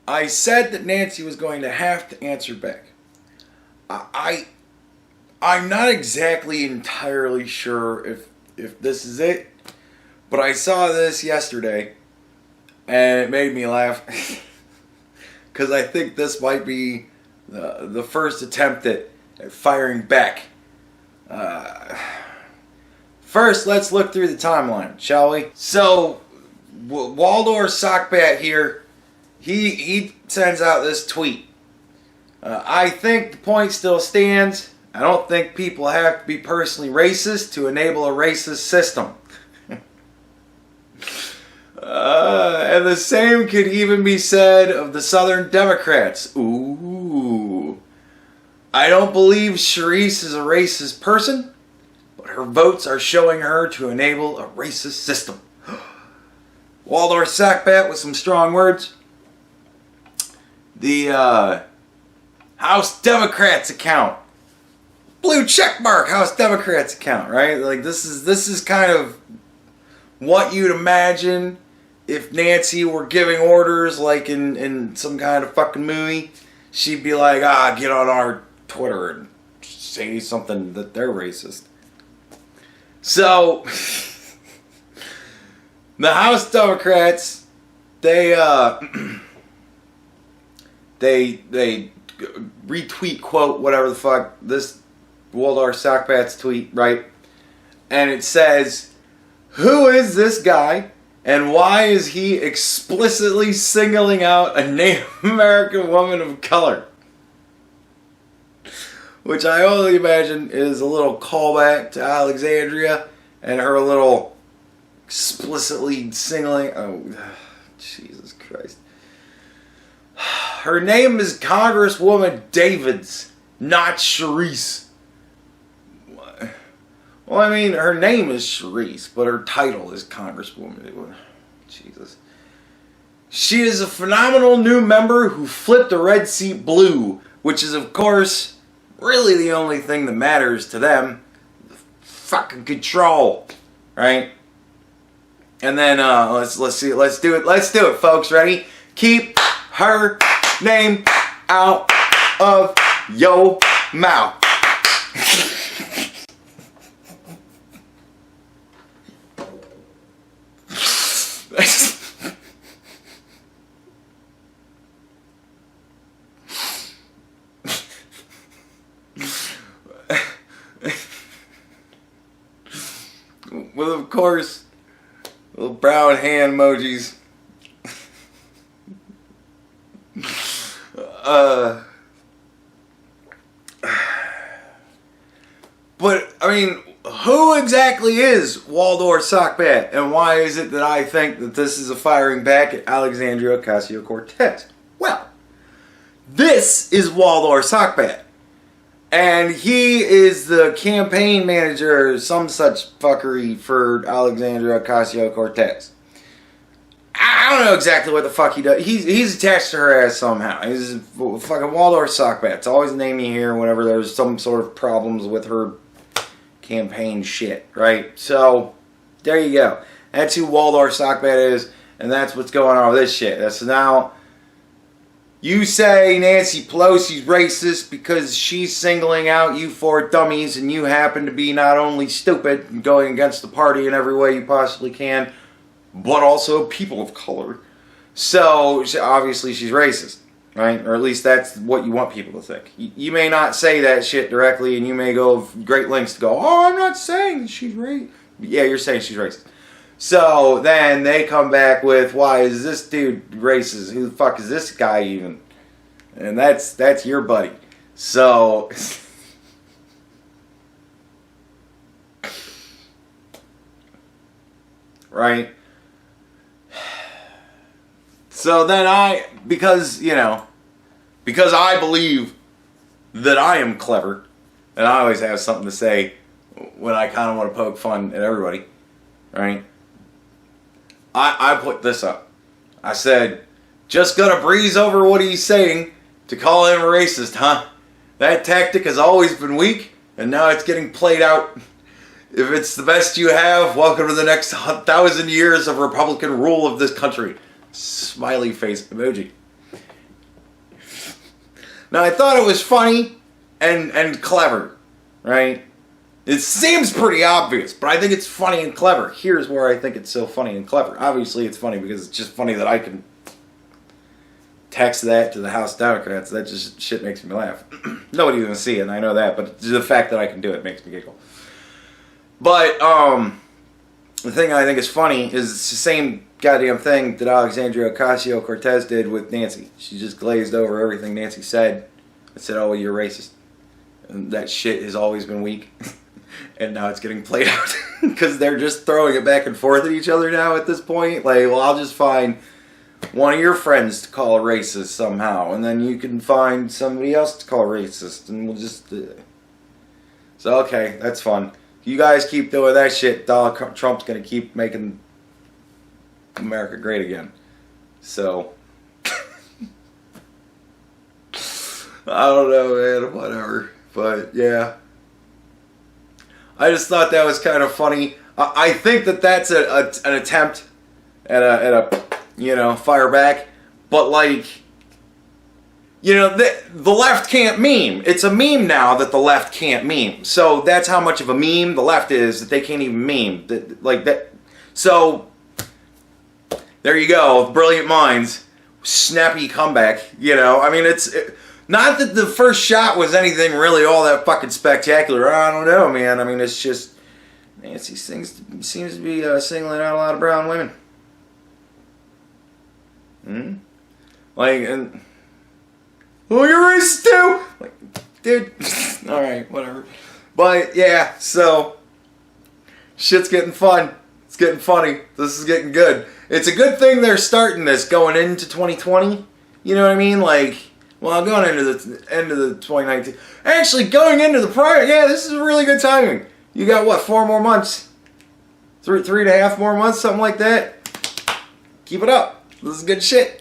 I said that Nancy was going to have to answer back. I'm not exactly entirely sure if this is it, but I saw this yesterday, and it made me laugh because I think this might be the first attempt at firing back. First, let's look through the timeline, shall we? So, Waldor Sockbat here, he sends out this tweet. I think the point still stands. I don't think people have to be personally racist to enable a racist system. And the same could even be said of the Southern Democrats. Ooh. I don't believe Charisse is a racist person, but her votes are showing her to enable a racist system. Waldor Sackbat with some strong words. The House Democrats account. Blue checkmark House Democrats account, right? Like this is kind of what you'd imagine if Nancy were giving orders like in some kind of fucking movie. She'd be like, get on our Twitter and say something that they're racist. So the House Democrats, they retweet, quote, whatever the fuck, this Waldor Sackbat's tweet, right? And it says, who is this guy and why is he explicitly singling out a Native American woman of color? Which I only imagine is a little callback to Alexandria and her little explicitly singling. Oh, Jesus Christ. Her name is Congresswoman Davids, not Charisse. Well, I mean, her name is Charisse, but her title is Congresswoman. Jesus. She is a phenomenal new member who flipped the red seat blue, which is, of course, really the only thing that matters to them. The fucking control, right? And then let's do it, folks. Ready? Keep her name out of your mouth. With, of course, little brown hand emojis. But, I mean, who exactly is Waldor Sockbat? And why is it that I think that this is a firing back at Alexandria Ocasio-Cortez? Well, this is Waldor Sockbat. And he is the campaign manager or some such fuckery for Alexandria Ocasio-Cortez. I don't know exactly what the fuck he does. He's attached to her ass somehow. He's fucking Waldor Sockbat. It's always the name you hear whenever there's some sort of problems with her campaign shit, right? So, there you go. That's who Waldor Sockbat is, and that's what's going on with this shit. That's now, you say Nancy Pelosi's racist because she's singling out you four dummies, and you happen to be not only stupid and going against the party in every way you possibly can, but also people of color. So, obviously she's racist, right? Or at least that's what you want people to think. You may not say that shit directly, and you may go great lengths to go, oh, I'm not saying she's racist. Yeah, you're saying she's racist. So then they come back with, why is this dude racist? Who the fuck is this guy even? And that's your buddy. So right? So then because I believe that I am clever, and I always have something to say when I kind of want to poke fun at everybody, right? I put this up. I said, just gonna breeze over what he's saying to call him a racist, huh? That tactic has always been weak, and now it's getting played out. If it's the best you have, welcome to the next 1,000 years of Republican rule of this country. Smiley face emoji. Now, I thought it was funny and clever, right? It seems pretty obvious, but I think it's funny and clever. Here's where I think it's so funny and clever. Obviously, it's funny because it's just funny that I can text that to the House Democrats. That just shit makes me laugh. Nobody's gonna see it, and I know that, but the fact that I can do it makes me giggle. But the thing I think is funny is it's the same goddamn thing that Alexandria Ocasio-Cortez did with Nancy. She just glazed over everything Nancy said and said, "Oh, you're racist." And that shit has always been weak. And now it's getting played out because they're just throwing it back and forth at each other now at this point. Like, well, I'll just find one of your friends to call a racist somehow, and then you can find somebody else to call a racist, and we'll just... So, okay, that's fun. You guys keep doing that shit, Donald Trump's going to keep making America great again. So... I don't know, man, whatever. But, yeah. I just thought that was kind of funny. I think that that's an attempt at a fire back. But, like, the left can't meme. It's a meme now that the left can't meme. So that's how much of a meme the left is that they can't even meme. Like that. So, there you go. Brilliant minds. Snappy comeback. I mean, not that the first shot was anything really all that fucking spectacular. I don't know, man. I mean, it's just... Nancy seems to be singling out a lot of brown women. Like, and... Oh, you're racist too! Like, dude. Alright, whatever. But, yeah, so... Shit's getting fun. It's getting funny. This is getting good. It's a good thing they're starting this going into 2020. You know what I mean? Like... Well, going into the end of the 2019. Actually, going into the prior, yeah, this is really good timing. You got, what, 4 more months? 3.5 more months, something like that? Keep it up. This is good shit.